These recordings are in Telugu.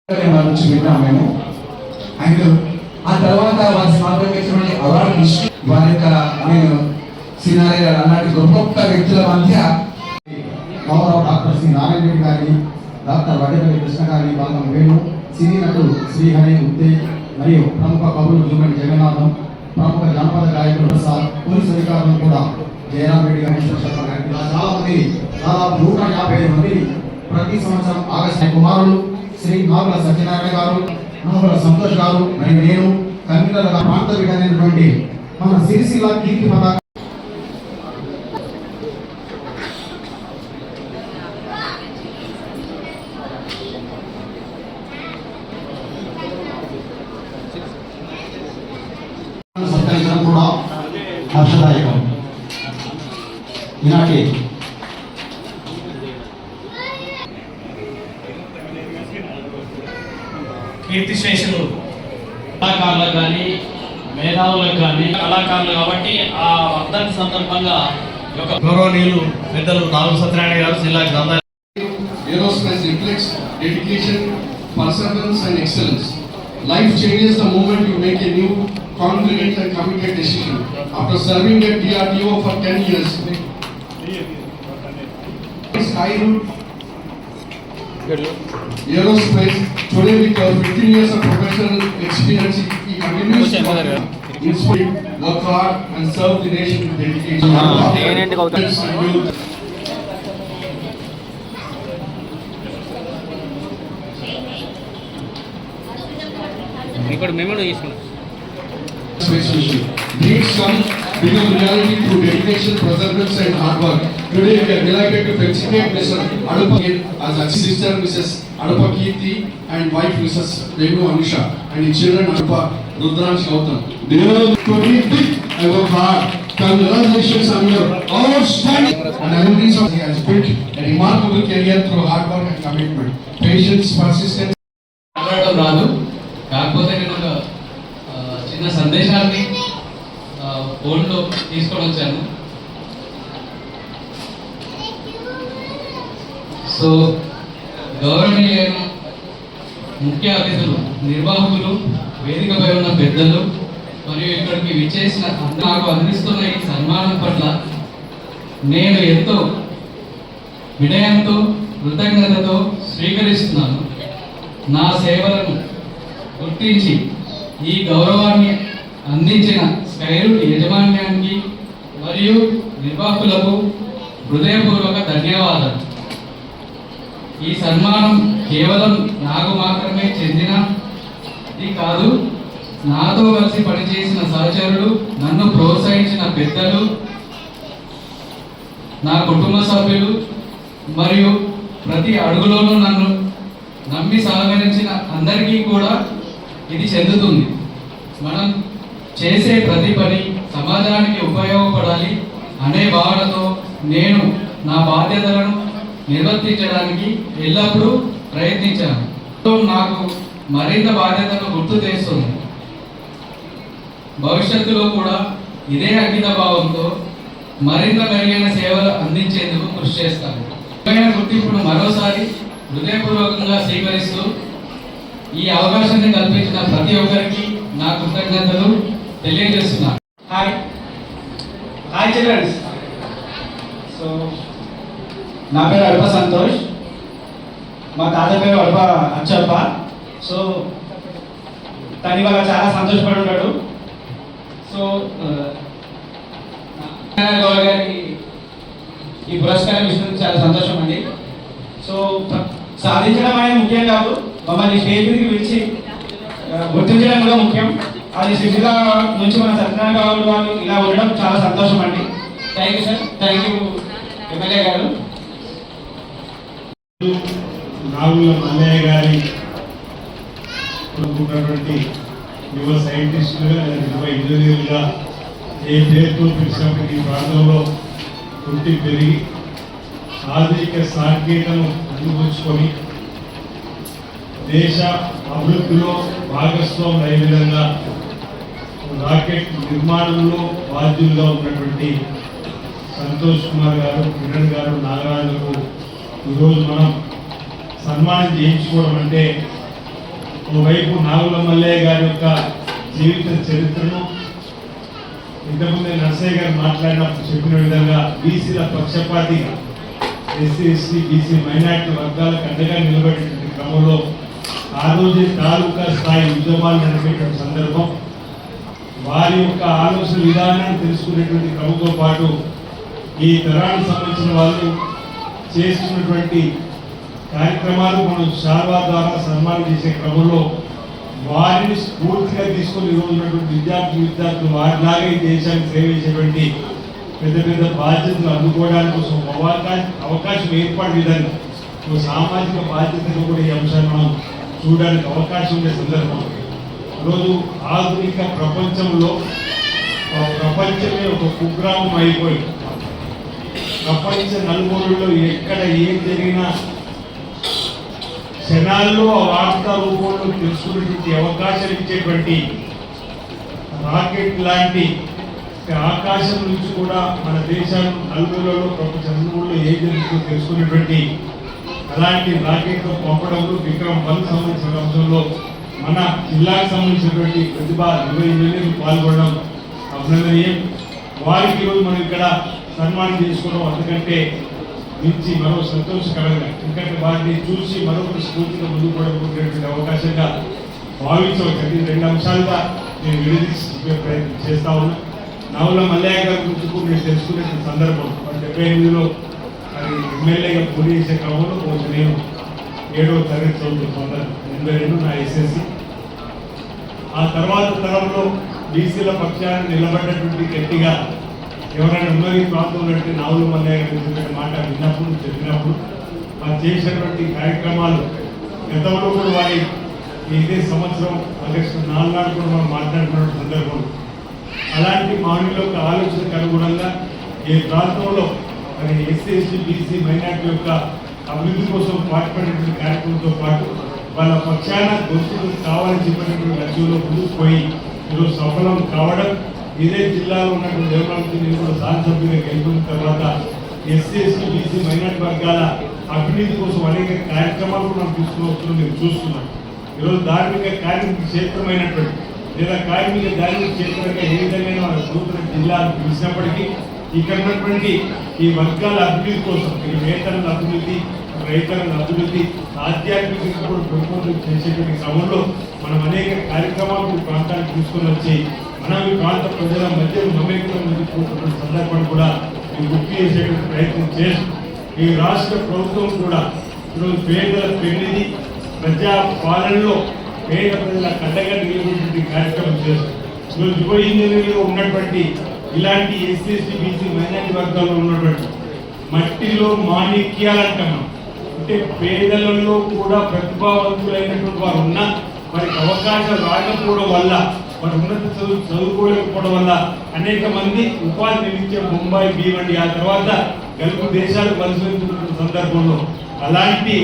నుంచి విన్నాం మేము. అండ్ ఆ తర్వాత వారి స్మారకమైనటువంటి అవార్డు వారి యొక్క నేను సినారే అలాంటి గొప్ప గొప్ప వ్యక్తుల మధ్య గౌరవ డాక్టర్ శ్రీ నారాయణ రెడ్డి గారిని, డాక్టర్ వడ్డేపల్లి కృష్ణ గారిని, బాలం వేణు, సినీ నటుడు శ్రీహరి ఉద్దే మరియు ప్రముఖ కవులు జూమటి జగన్నాథం, ప్రముఖ జానపద గాయకులు ప్రసాద్, పోలీసు అధికారులు కూడా జయరాం రెడ్డి గారి, ఇలా చాలా మంది, దాదాపు 155 మంది ప్రతి సంవత్సరం ఆగస్టు కుమారులు శ్రీ నాగుల సత్యనారాయణ గారు, నాగుల సంతోష్ గారు మరియు నేను కన్వీనర్గా ప్రాంత విడైనటువంటి మన సిరిసిల్ల కీర్తి పతాక సత్కరించడం కూడా హర్షదాయకం. ఈనాటి కీర్తిశేషులు కళాకారులకు కానీ మేధావులకు కానీ కళాకారులు కాబట్టి ఆ వర్ధంతి సందర్భంగా గౌరవనీయులు పెద్దలు నాగుల సత్యనారాయణ గారు జిల్లా గ్రంథాలయం. Aerospace reflects dedication, perseverance and excellence. Life changes the moment you make a new, confident and committed decision. After serving at DRDO for 10 years, Skyroot Aerospace, today with our 15 years of professional experience, he continues to inspire, work hard and serve the nation with dedication. Dreams come become reality through dedication, perseverance and hard work. Today we are delighted to felicitate Mr. Adupa as a sister Mrs. Adupa Kirti and wife Mrs. Venu Anusha and his children Adupa Rudran Gautam. They are very big and work hard. Congratulations on your outstanding and abilities. He has built a remarkable career through hard work and commitment, patience, persistence. రాదు కాకపోతే నేను ఒక చిన్న సందేశాన్ని ఫోన్లో తీసుకొని వచ్చాను. సో గౌరవనీయులైన ముఖ్య అతిథులు, నిర్వాహకులు, వేదికపై ఉన్న పెద్దలు మరియు ఇక్కడికి విచ్చేసిన నాకు అందిస్తున్న ఈ సన్మానం పట్ల నేను ఎంతో వినయంతో కృతజ్ఞతతో స్వీకరిస్తున్నాను. నా సేవలను గుర్తించి ఈ గౌరవాన్ని అందించిన స్కైరూట్ యాజమాన్యానికి మరియు నిర్వాహకులకు హృదయపూర్వక ధన్యవాదాలు. ఈ సన్మానం కేవలం నాకు మాత్రమే చెందినది కాదు, నాతో కలిసి పనిచేసిన సహచరులు, నన్ను ప్రోత్సహించిన పెద్దలు, నా కుటుంబ సభ్యులు మరియు ప్రతి అడుగులోనూ నన్ను నమ్మి సహకరించిన అందరికీ కూడా ఇది చెందుతుంది. మనం చేసే ప్రతి పని సమాజానికి ఉపయోగపడాలి అనే భావనతో నేను నా బాధ్యతలను నిర్వర్తించడానికి ఎల్లప్పుడూ ప్రయత్నించాను. నాకు మరింత బాధ్యతను గుర్తు చేస్తుంది. భవిష్యత్తులో కూడా ఇదే అంకిత భావంతో మరింత మెరుగైన సేవలు అందించేందుకు కృషి చేస్తాను. గుర్తింపును మరోసారి హృదయపూర్వకంగా స్వీకరిస్తూ ఈ అవకాశాన్ని కల్పించిన ప్రతి ఒక్కరికి నా కృతజ్ఞతలు తెలియజేస్తున్నాను. Hi children's. సో నా పేరు అడప సంతోష్, మా తాత పేరు అడప అచ్చప్ప. సో తను ఇవాళ చాలా సంతోషపడి ఉన్నాడు. సో గౌరవ్ గారికి ఈ పురస్కారం ఇచ్చినందుకు చాలా సంతోషం అండి. సో సాధించడం అనేది ముఖ్యం కాదు, మమ్మల్ని స్టేజ్ మీదకి పిలిచి గుర్తించడం కూడా ముఖ్యం. అది సిరిసిల్ల నుంచి మన సత్యనారాయణ గారు ఇలా ఉండడం చాలా సంతోషం అండి. Thank you sir, thank you MLA గారు. నాగుల మల్లయ్య గారి ఉన్నటువంటి యువ సైంటిస్టులుగా 20 ఇంజనీర్లుగా ఏ పేరుతో పిలిచినప్పటికీ ఈ ప్రాంతంలో పుట్టి పెరిగి ఆధునిక సాంకేతికతను అందిపుచ్చుకొని దేశ అభివృద్ధిలో భాగస్వాములు అయ్యే విధంగా రాకెట్ నిర్మాణంలో బాధ్యులుగా ఉన్నటువంటి సంతోష్ కుమార్ గారు, కిరణ్ గారు, నాగరాజులకు ఈరోజు మనం సన్మానం చేయించుకోవడం అంటే ఓవైపు నాగుల మల్లయ్య గారి యొక్క జీవిత చరిత్రను ఇంతకుముందే నర్సయ్య గారు మాట్లాడినప్పుడు చెప్పిన విధంగా బీసీల పక్షపాతిగా ఎస్సీ ఎస్టీ బీసీ మైనార్టీ వర్గాలకు అండగా నిలబడేటువంటి క్రమంలో ఆ రోజే తాలూకా స్థాయి ఉద్యమాలు నడిపేటువంటి సందర్భం వారి యొక్క ఆలోచన విధానాన్ని తెలుసుకునేటువంటి క్రమంతో పాటు ఈ తరానికి సంబంధించిన వాళ్ళు చేస్తున్నటువంటి కార్యక్రమాలు మనం శాల్వా ద్వారా సన్మానం చేసే క్రమంలో వారిని స్ఫూర్తిగా తీసుకొని ఈరోజు ఉన్నటువంటి విద్యార్థులు వారిలాగే ఈ దేశానికి సేవ చేసేటువంటి పెద్ద పెద్ద బాధ్యతలు అందుకోవడానికి కోసం అవకాశం ఏర్పడే విధంగా ఒక సామాజిక బాధ్యతగా కూడా ఈ అంశాన్ని మనం చూడడానికి అవకాశం ఉండే సందర్భం. ఈరోజు ఆధునిక ప్రపంచంలో ప్రపంచమే ఒక కుగ్రామం అయిపోయి ప్రపంచ నలుమూలలో ఎక్కడ ఏం జరిగినా క్షణాల్లో ఆ వార్తా రూపంలో తెలుసుకునేటువంటి అవకాశం ఇచ్చేటువంటి రాకెట్ లాంటి ఆకాశం నుంచి కూడా మన దేశాన్ని నలుగురులలో ప్రపంచ నలుగురులో ఏం జరుగుతుందో తెలుసుకునేటువంటి అలాంటి రాకెట్ పంపడంలో విక్రమ్-1 సంబంధించిన అంశంలో మన జిల్లాకు సంబంధించినటువంటి ప్రతిభ ఇంజనీర్లు పాల్గొనడం అభినందనీయం. వారికి ఈరోజు మనం ఇక్కడ సన్మానం చేసుకోవడం అందుకంటే మించి మరో సంతోషకరంగా, ఎందుకంటే వారిని చూసి మరొక స్ఫూర్తిగా ముందుకు పోవడం అవకాశంగా భావించవచ్చు. అది 2 అంశాలుగా నేను విడదీసే ప్రయత్నం చేస్తా ఉన్నా. నాగుల మల్లయ్య గారి గురించి కూడా నేను తెలుసుకునే సందర్భం 78లో అది ఎమ్మెల్యేగా పోటీ చేసే క్రమంలో కొంచెం నేను 7వ తరగతి చదువుతున్న 82 నా ఎస్ఎస్సి. ఆ తర్వాత తరంలో బీసీల పక్షాన్ని నిలబడ్డటువంటి గట్టిగా ఎవరైనా ఉన్నది ప్రాంతంలో అంటే నాగుల మల్లయ్య గారి మాట విన్నప్పుడు చెప్పినప్పుడు వారు చేసినటువంటి కార్యక్రమాలు గతంలో కూడా వారి ఇదే సంవత్సరం ఆగస్టు 4 నాడు కూడా మనం మాట్లాడుకున్న సందర్భం. అలాంటి మానవుల యొక్క ఆలోచనకు అనుగుణంగా ఈ ప్రాంతంలో మరి ఎస్సీ ఎస్టీ బీసీ మైనార్టీ యొక్క అభివృద్ధి కోసం పాటుపడినటువంటి కార్యక్రమంతో పాటు వాళ్ళ పక్షాన గొంతులు కావాలని చెప్పినటువంటి లక్ష్యంలో ముందుకు పోయి ఈరోజు సఫలం కావడం, ఇదే జిల్లాలో ఉన్నటువంటి దేవరాజు నేను కూడా శాసనసభ్యులుగా గెలుపున్న తర్వాత ఎస్సీ ఎస్టీ బీసీ మైనార్టీ వర్గాల అభివృద్ధి కోసం అనేక కార్యక్రమాలు మనం తీసుకుని వస్తున్నాం, మీరు చూస్తున్నాం. ఈరోజు ధార్మిక కార్మిక క్షేత్రమైనటువంటి లేదా కార్మిక ధార్మిక క్షేత్రంగా ఏ విధంగా మన నూతన జిల్లాలు పిలిచినప్పటికీ ఇక్కడ ఉన్నటువంటి ఈ వర్గాల అభివృద్ధి కోసం ఈ వేతనాల అభివృద్ధి, రైతుల అభివృద్ధి, ఆధ్యాత్మికంగా కూడా పెంపొందం చేసేటువంటి క్రమంలో మనం అనేక కార్యక్రమాలు ఈ ప్రాంతానికి తీసుకొని వచ్చి మనం ఈ ప్రాంత ప్రజల మధ్య మమేకం పోతున్న సందర్భాన్ని కూడా గుర్తు చేసేటువంటి ప్రయత్నం చేస్తూ ఈ రాష్ట్ర ప్రభుత్వం కూడా ఈరోజు పేదల పెళ్లిది ప్రజా పాలనలో పేద ప్రజల కట్టగా నిలబడినటువంటి కార్యక్రమం చేస్తూ ఈరోజు యువ ఇంజనీర్లో ఉన్నటువంటి ఇలాంటి ఎస్సీ ఎస్టీ బీసీ మైనారిటీ వర్గాల్లో ఉన్నటువంటి మట్టిలో మాణిక్యాలంటాం. అంటే పేదలలో కూడా ప్రతిభావంతులైనటువంటి వారు ఉన్నా వారికి అవకాశం రాకపోవడం వల్ల, వారి ఉన్నత చదువుకోలేకపోవడం వల్ల అనేక మంది ఉపాధి నిమిత్తం ముంబై భీవండి ఆ తర్వాత గల్ఫ్ దేశాలకు వలస సందర్భంలో అలాంటి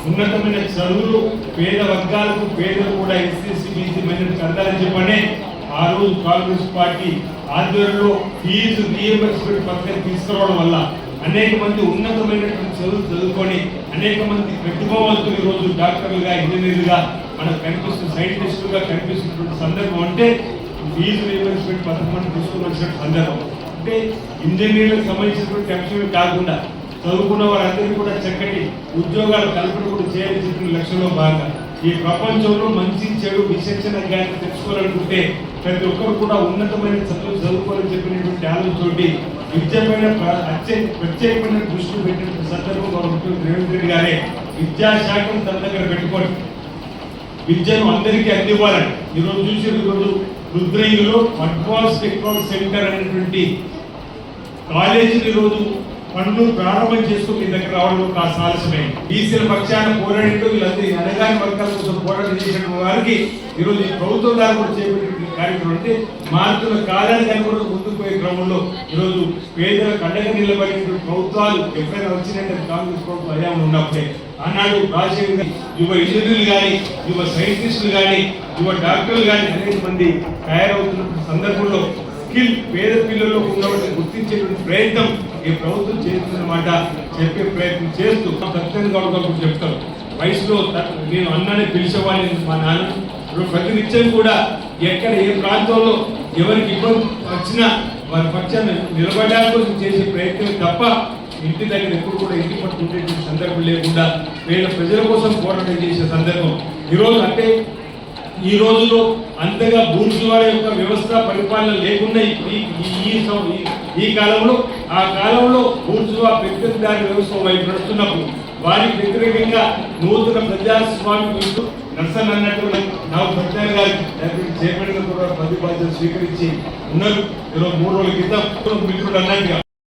ఉన్నతమైన చదువులు పేద వర్గాలకు పేదలు కూడా ఎస్సీ బీసీ మైనారిటీ అందాలని చెప్పనే ఆ రోజు కాంగ్రెస్ పార్టీ ఆధ్వర్యంలో ఫీజు రీఎంబర్స్మెంట్ పథకాన్ని తీసుకురావడం వల్ల అనేక మంది ఉన్నతమైనటువంటి చదువుకొని అనేక మంది ప్రతిభావంతులు ఈరోజు డాక్టర్లుగా, ఇంజనీర్లుగా మనకు కనిపిస్తున్న సైంటిస్టులుగా కనిపిస్తున్నటువంటి సందర్భం. అంటే ఫీజు రీఎంబర్స్మెంట్ పథకం తీసుకుని వచ్చిన సందర్భం. అంటే ఇంజనీర్లకు సంబంధించినటువంటి అంశమే కాకుండా చదువుకున్న వారందరికీ కూడా చక్కటి ఉద్యోగాలు కల్పన కూడా చేయాలని చెప్పిన లక్ష్యంలో భాగంగా ఈ ప్రపంచంలో మంచి చెడు విచక్షణ జ్ఞానం తెలుసుకోవాలనుకుంటే ప్రతి ఒక్కరు కూడా ఉన్నతమైన చదువుకోవాలని చెప్పినటువంటి ఆలోచనతోటి విద్యపైన ప్రత్యేకమైన దృష్టి పెట్టిన సందర్భం మన ముఖ్యమంత్రి రేవంత్ రెడ్డి గారే విద్యాశాఖను తన దగ్గర పెట్టుకొని విద్యను అందరికీ అందివ్వాలని ఈరోజు ఈరోజు రుద్రయ్యలో అడ్వాన్స్ టెక్నాలజీ సెంటర్ అనేటువంటి కాలేజీని ఈరోజు పనులు ప్రారంభం చేసుకుని మీ దగ్గర రావడం కాస్త ఆలస్యమే. బీసీల పక్షాన పోరాడుతూ వీళ్ళందరూ అనగాని వర్గాల కోసం పోరాటం చేసినటువంటి వారికి ఈరోజు ఈ ప్రభుత్వం ద్వారా కూడా చేపట్టిన కార్యక్రమం అంటే మారుతున్న కాలానికి కూడా ముందుకు పోయే క్రమంలో ఈరోజు పేదల కండగా నిలబడినటువంటి ప్రభుత్వాలు ఎప్పుడైనా వచ్చినట్టు కాంగ్రెస్ ప్రభుత్వం హయాంలో ఉన్నప్పుడే ఆనాడు రాజశేఖర్ యువ ఇంజనీర్లు కానీ, యువ సైంటిస్టులు కానీ, యువ డాక్టర్లు కానీ అనేక మంది తయారవుతున్న సందర్భంలో స్కిల్ పేద పిల్లల్లో ఉన్నవాటిని గుర్తించేటువంటి ప్రయత్నం ఈ ప్రభుత్వం చేస్తున్నమాట చెప్పే ప్రయత్నం చేస్తూ సత్యనారాయణ గౌడ్ గారు చెప్తారు. వయసులో నేను అన్నానే పిలిచేవాడిని మా నాన్న ప్రతినిత్యం కూడా ఎక్కడ ఏ ప్రాంతంలో ఎవరికి ఇబ్బంది వచ్చినా వారి పక్షాన్ని నిలబడడానికి కోసం చేసే ప్రయత్నం తప్ప ఇంటి దగ్గర ఎప్పుడు కూడా ఇంటి పట్టుకుంటే సందర్భం లేకుండా వీళ్ళ ప్రజల కోసం పోరాటం చేసే సందర్భం ఈరోజు అంటే ఈ రోజులో అంతగా బూర్జువాల యొక్క వ్యవస్థ పరిపాలన లేకుండా ఈ కాలంలో ఆ కాలంలో బూర్జువా పెద్దదారి వ్యవస్థ వైపు నడుస్తున్నప్పుడు వారికి వ్యతిరేకంగా నూతన ప్రజాస్వామ్య నర్సన్ అన్నట్టు నాకు సత్యాన్ని గారి చైర్మన్ గా కూడా ప్రతిపాదన స్వీకరించి ఉన్నారు. ఈరోజు 3 రోజుల క్రితం మిత్రుడు అన్నట్టుగా